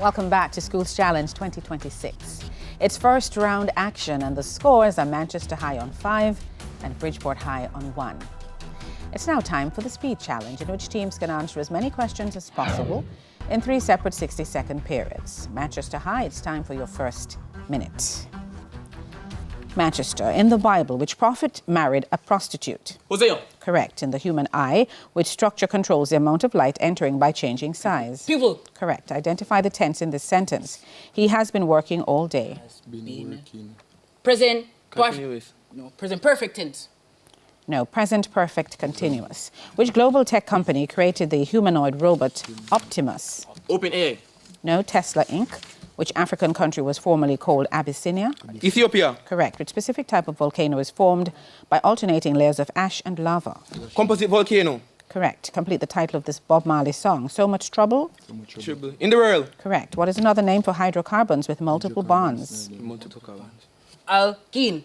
Welcome back to Schools Challenge 2026. It's first round action and the scores are Manchester High on 5 and Bridgeport High on 1. It's now time for the speed challenge in which teams can answer as many questions as possible in 3 separate 60-second periods. Manchester High, it's time for your first minute. Manchester, in the Bible, which prophet married a prostitute? Hosea. Correct. In the human eye, which structure controls the amount of light entering by changing size? Pupil. Correct. Identify the tense in this sentence. He has been working all day. Present. Continuous. No, present perfect tense. No, present perfect continuous. Which global tech company created the humanoid robot Optimus? OpenAI. No, Tesla Inc. Which African country was formerly called Abyssinia? Ethiopia. Correct. Which specific type of volcano is formed by alternating layers of ash and lava? Composite volcano. Correct. Complete the title of this Bob Marley song. So Much Trouble? Trouble. In the world. Correct. What is another name for hydrocarbons with multiple bonds? Multiple carbons. Alkene.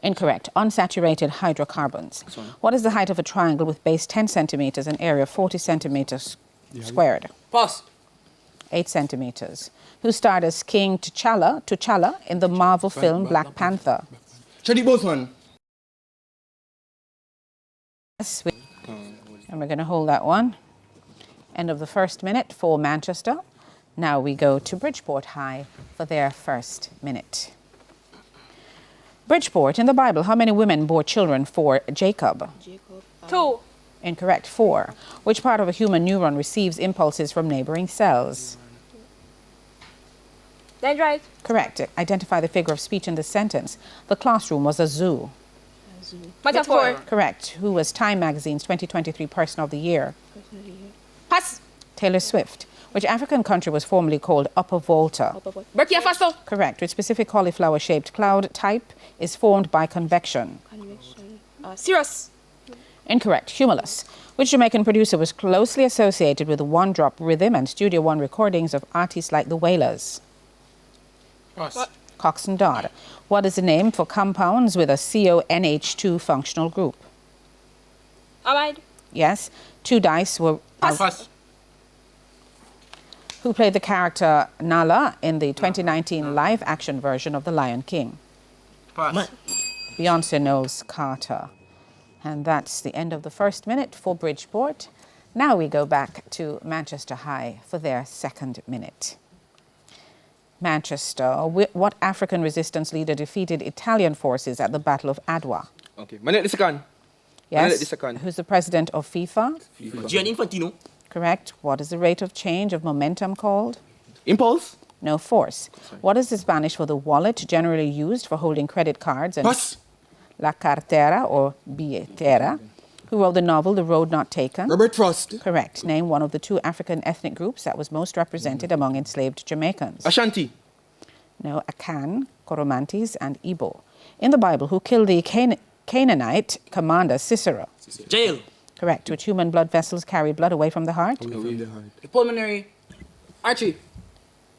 Incorrect. Unsaturated hydrocarbons. What is the height of a triangle with base 10 centimeters and area 40 centimeters squared? Pass. 8 centimeters. Who starred as King T'Challa in the Marvel film Black Panther? Chadwick Boseman. Yes, and we're going to hold that one. End of the first minute for Manchester. Now we go to Bridgeport High for their first minute. Bridgeport, in the Bible, how many women bore children for Jacob? 2. Incorrect. 4. Which part of a human neuron receives impulses from neighboring cells? Dendrite. Correct. Identify the figure of speech in this sentence. The classroom was a zoo. Metaphor. Correct. Who was Time Magazine's 2023 Person of the Year? Pass. Taylor Swift. Which African country was formerly called Upper Volta? Burkina Faso. Correct. Which specific cauliflower-shaped cloud type is formed by convection? Cirrus. Incorrect. Cumulus. Which Jamaican producer was closely associated with the one-drop rhythm and Studio One recordings of artists like the Wailers? Pass. Cox and Dodd. What is the name for compounds with a CONH2 functional group? Amide. Yes. 2 dice were... Pass. Who played the character Nala in the 2019 live-action version of The Lion King? Pass. Beyonce Knowles Carter. And that's the end of the first minute for Bridgeport. Now we go back to Manchester High for their second minute. Manchester, what African resistance leader defeated Italian forces at the Battle of Adwa? Okay. Manet the second. Yes. The second. Who's the president of FIFA? Gianni Infantino. Correct. What is the rate of change of momentum called? Impulse. No, force. What is the Spanish for the wallet generally used for holding credit cards? And Pass. La cartera or billetera. Who wrote the novel The Road Not Taken? Robert Frost. Correct. Name one of the 2 African ethnic groups that was most represented among enslaved Jamaicans. Ashanti. No, Akan, Coromantes, and Igbo. In the Bible, who killed the Canaanite commander Sisera? Jail. Correct. Which human blood vessels carry blood away from the heart? The pulmonary. Artery.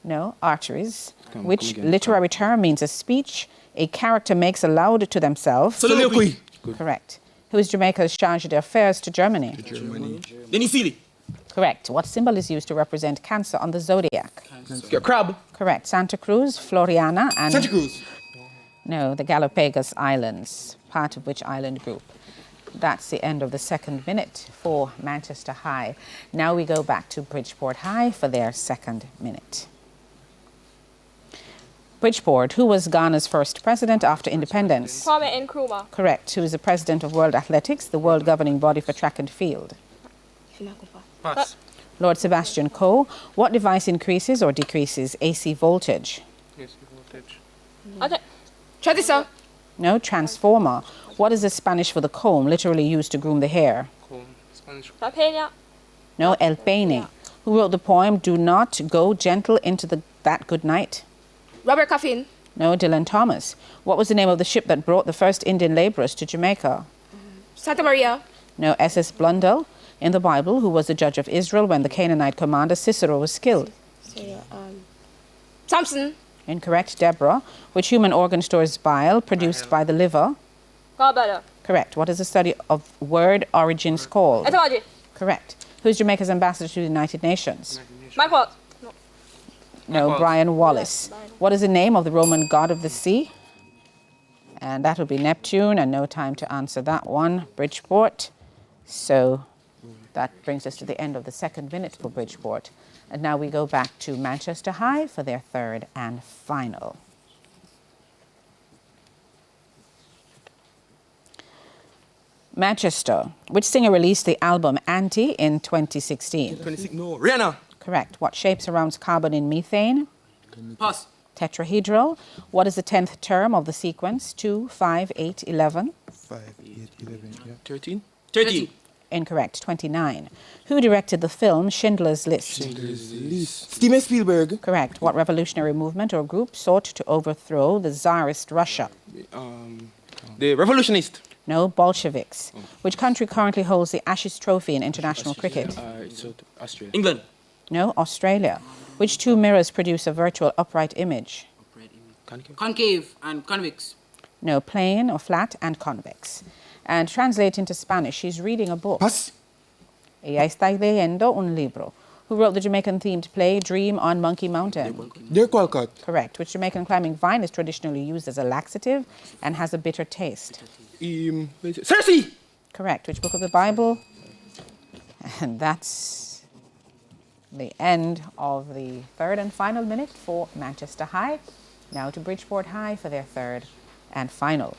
No, arteries. Which literary term means a speech a character makes aloud to themselves? Soliloquy. Correct. Who is Jamaica's charge d'affaires to Germany? Denis Seeley. Correct. What symbol is used to represent Cancer on the zodiac? Crab. Correct. Santa Cruz, Floriana, and... Santa Cruz. No, the Galapagos Islands, part of which island group? That's the end of the second minute for Manchester High. Now we go back to Bridgeport High for their second minute. Bridgeport, who was Ghana's first president after independence? Kwame Nkrumah. Correct. Who is the president of World Athletics, the world governing body for track and field? Pass. Lord Sebastian Coe. What device increases or decreases AC voltage? Transistor. No, transformer. What is the Spanish for the comb, literally used to groom the hair? Papena. No, El Peine. Who wrote the poem Do Not Go Gentle into That Good Night? Robert Coffin. No, Dylan Thomas. What was the name of the ship that brought the first Indian laborers to Jamaica? Santa Maria. No, SS Blundell. In the Bible, who was the judge of Israel when the Canaanite commander Sisera was killed? Samson. Incorrect. Deborah. Which human organ stores bile produced by the liver? Gallbladder. Correct. What is the study of word origins called? Etymology. Correct. Who is Jamaica's ambassador to the United Nations? Mike Watt. No. No, Brian Wallace. What is the name of the Roman god of the sea? And that will be Neptune, and no time to answer that one, Bridgeport. So that brings us to the end of the second minute for Bridgeport. And now we go back to Manchester High for their third and final. Manchester. Which singer released the album Anti in 2016? 26. No. Rihanna. Correct. What shape surrounds carbon in methane? Pass. Tetrahedral. What is the 10th term of the sequence? 2, 5, 8, 11? 5, 8, 11, yeah. 13. 30. Incorrect. 29. Who directed the film Schindler's List? Steven Spielberg. Correct. What revolutionary movement or group sought to overthrow the Tsarist Russia? The Revolutionist. No, Bolsheviks. Which country currently holds the Ashes Trophy in international cricket? It's Australia. England. No, Australia. Which two mirrors produce a virtual upright image? Concave and convex. No, plane or flat and convex. And translate into Spanish, she's reading a book. Pass. Ella está leyendo un libro. Who wrote the Jamaican-themed play Dream on Monkey Mountain? Dirk Walcott. Correct. Which Jamaican climbing vine is traditionally used as a laxative and has a bitter taste? Cersei. Correct. Which book of the Bible? And that's the end of the third and final minute for Manchester High. Now to Bridgeport High for their third and final.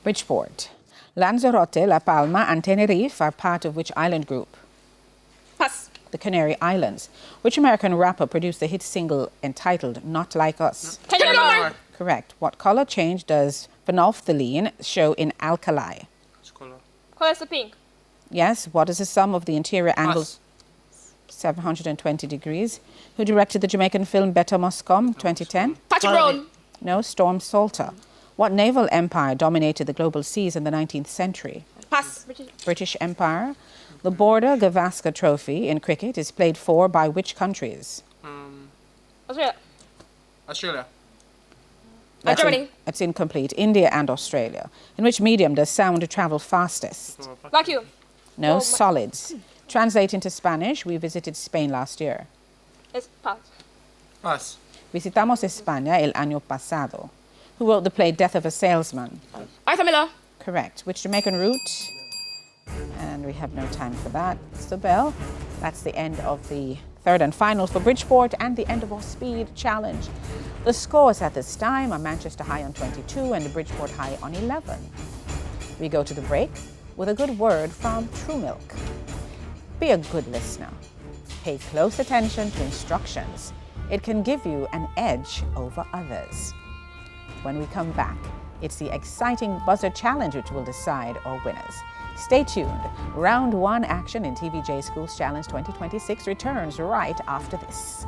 Bridgeport. Lanzarote, La Palma, and Tenerife are part of which island group? Pass. The Canary Islands. Which American rapper produced the hit single entitled Not Like Us? Kendrick Lamar. Correct. What color change does phenolphthalein show in alkali? Color is pink. Yes. What is the sum of the interior angles? 720 degrees. Who directed the Jamaican film Better Must Come, 2010? Patrick Brown. No, Storm Salter. What naval empire dominated the global seas in the 19th century? Pass. British Empire. The Border Gavaskar Trophy in cricket is played for by which countries? Australia. Australia. Germany. It's incomplete. India and Australia. In which medium does sound travel fastest? Vacuum. No, solids. Translate into Spanish. We visited Spain last year. It's pass. Pass. Visitamos España el año pasado. Who wrote the play Death of a Salesman? Arthur Miller. Correct. Which Jamaican route? And we have no time for that. It's the bell. That's the end of the third and final for Bridgeport and the end of our speed challenge. The scores at this time are Manchester High on 22 and Bridgeport High on 11. We go to the break with a good word from True Milk. Be a good listener. Pay close attention to instructions. It can give you an edge over others. When we come back, it's the exciting buzzer challenge which will decide our winners. Stay tuned. Round one action in TVJ Schools Challenge 2026 returns right after this.